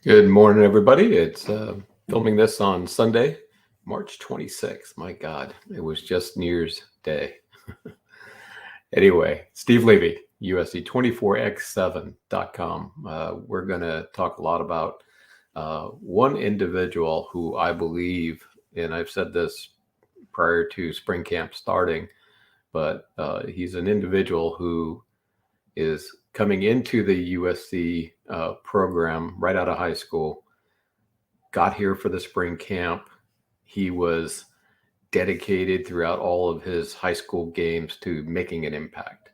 Good morning, everybody. It's filming this on Sunday, March 26th. My God, it was just New Year's Day. Anyway, Steve Levy, USC24x7.com. We're going to talk a lot about one individual who I believe, and I've said this prior to spring camp starting, but he's an individual who is coming into the USC program right out of high school, got here for the spring camp. He was dedicated throughout all of his high school games to making an impact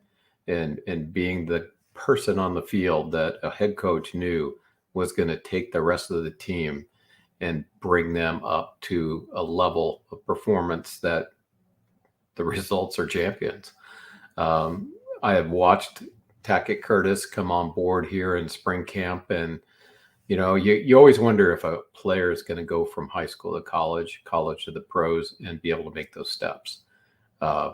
and being the person on the field that a head coach knew was going to take the rest of the team and bring them up to a level of performance that the results are champions. I have watched Tackett Curtis come on board here in spring camp, and you always wonder if a player is going to go from high school to college to the pros, and be able to make those steps. Uh,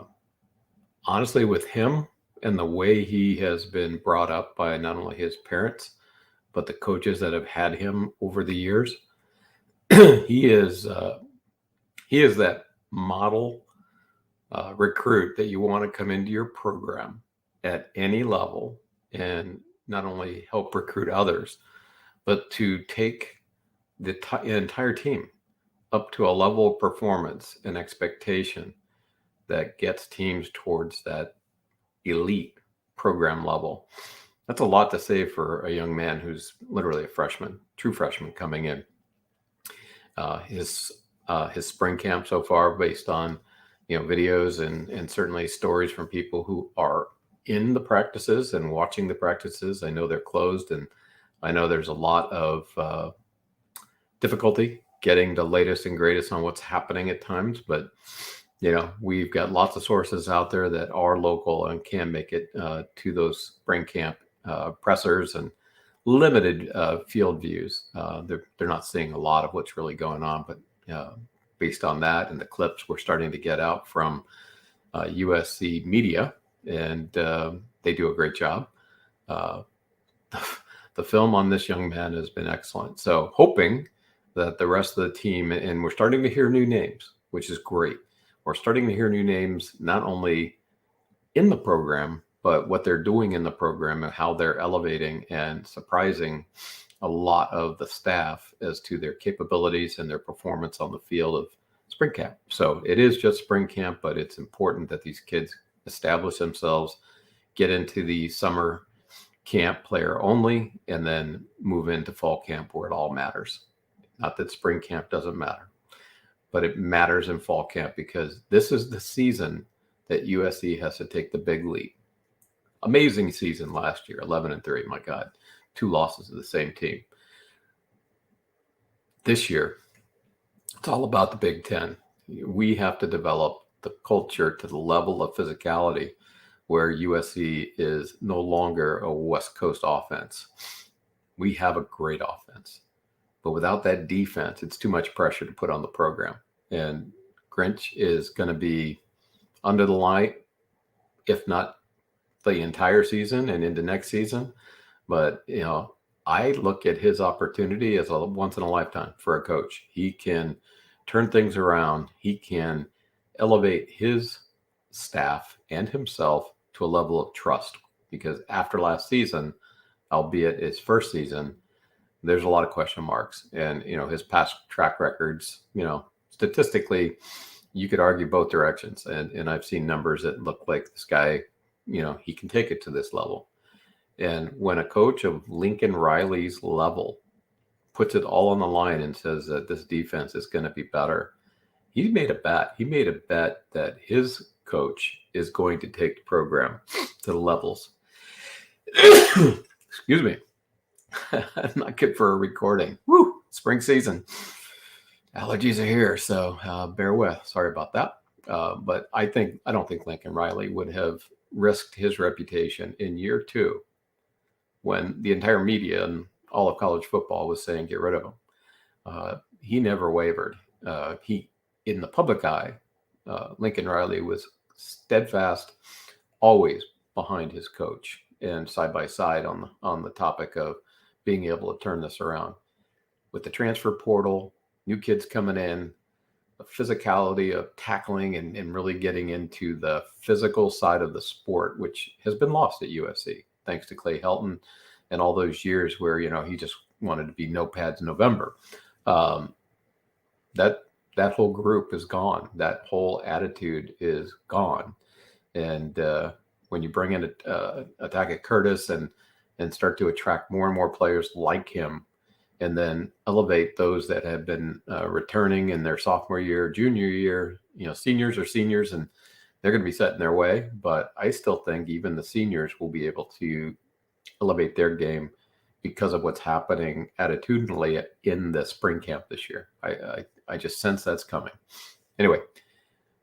Honestly, with him and the way he has been brought up by not only his parents, but the coaches that have had him over the years, he is he is that model recruit that you want to come into your program at any level and not only help recruit others, but to take the entire team up to a level of performance and expectation that gets teams towards that elite program level. That's a lot to say for a young man who's literally a freshman, true freshman coming in. His spring camp so far, based on videos and certainly stories from people who are in the practices and watching the practices. I know they're closed, and I know there's a lot of difficulty getting the latest and greatest on what's happening at times, but we've got lots of sources out there that are local and can make it to those spring camp pressers and limited field views. They're not seeing a lot of what's really going on, but based on that and the clips we're starting to get out from USC media, and they do a great job. Uh, the film on this young man has been excellent. So hoping that the rest of the team, and we're starting to hear new names, which is great. We're starting to hear new names, not only in the program, but what they're doing in the program and how they're elevating and surprising a lot of the staff as to their capabilities and their performance on the field of spring camp. So it is just spring camp, but it's important that these kids establish themselves, get into the summer camp player only, and then move into fall camp where it all matters. Not that spring camp doesn't matter, but it matters in fall camp because this is the season that USC has to take the big leap. Amazing season last year, 11-3. My God, 2 losses to the same team. This year, it's all about the Big Ten. We have to develop the culture to the level of physicality where USC is no longer a West Coast offense. We have a great offense, but without that defense, it's too much pressure to put on the program. And Grinch is going to be under the light, if not the entire season and into next season. But, I look at his opportunity as a once in a lifetime for a coach. He can turn things around. He can elevate his staff and himself to a level of trust, because after last season, albeit his first season, there's a lot of question marks. And, his past track records, statistically, you could argue both directions. And I've seen numbers that look like this guy, he can take it to this level. And when a coach of Lincoln Riley's level puts it all on the line and says that this defense is going to be better, he made a bet. He made a bet that his coach is going to take the program to the levels. Excuse me. Not good for a recording. Woo! Spring season. Allergies are here, so bear with. Sorry about that. But I don't think Lincoln Riley would have risked his reputation in year 2 when the entire media and all of college football was saying get rid of him. He never wavered. In the public eye, Lincoln Riley was steadfast, always behind his coach, and side by side on the topic of being able to turn this around with the transfer portal, new kids coming in, the physicality of tackling and really getting into the physical side of the sport, which has been lost at USC thanks to Clay Helton and all those years where, he just wanted to be no pads November. That whole group is gone. That whole attitude is gone. And when you bring in a Tackett Curtis and start to attract more and more players like him, and then elevate those that have been returning in their sophomore year, junior year, seniors are seniors and they're going to be set in their way. But I still think even the seniors will be able to elevate their game because of what's happening attitudinally in the spring camp this year. I just sense that's coming. Anyway,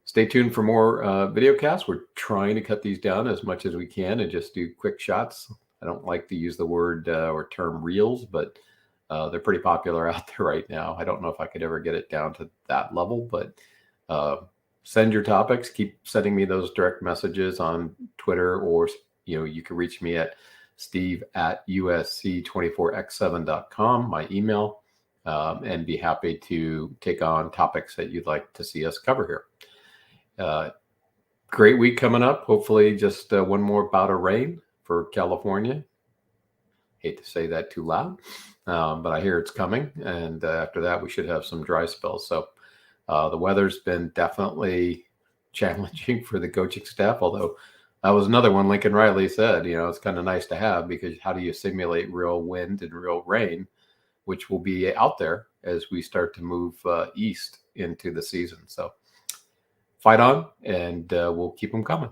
stay tuned for more video casts. We're trying to cut these down as much as we can and just do quick shots. I don't like to use the word or term reels, but they're pretty popular out there right now. I don't know if I could ever get it down to that level, but send your topics. Keep sending me those direct messages on Twitter, or you can reach me at steve@usc24x7.com, my email, and be happy to take on topics that you'd like to see us cover here. Great week coming up. Hopefully just one more bout of rain for California. Hate to say that too loud, but I hear it's coming. And after that, we should have some dry spells. So the weather's been definitely challenging for the coaching staff, although that was another one Lincoln Riley said, it's kind of nice to have, because how do you simulate real wind and real rain, which will be out there as we start to move east into the season. So fight on, and we'll keep them coming.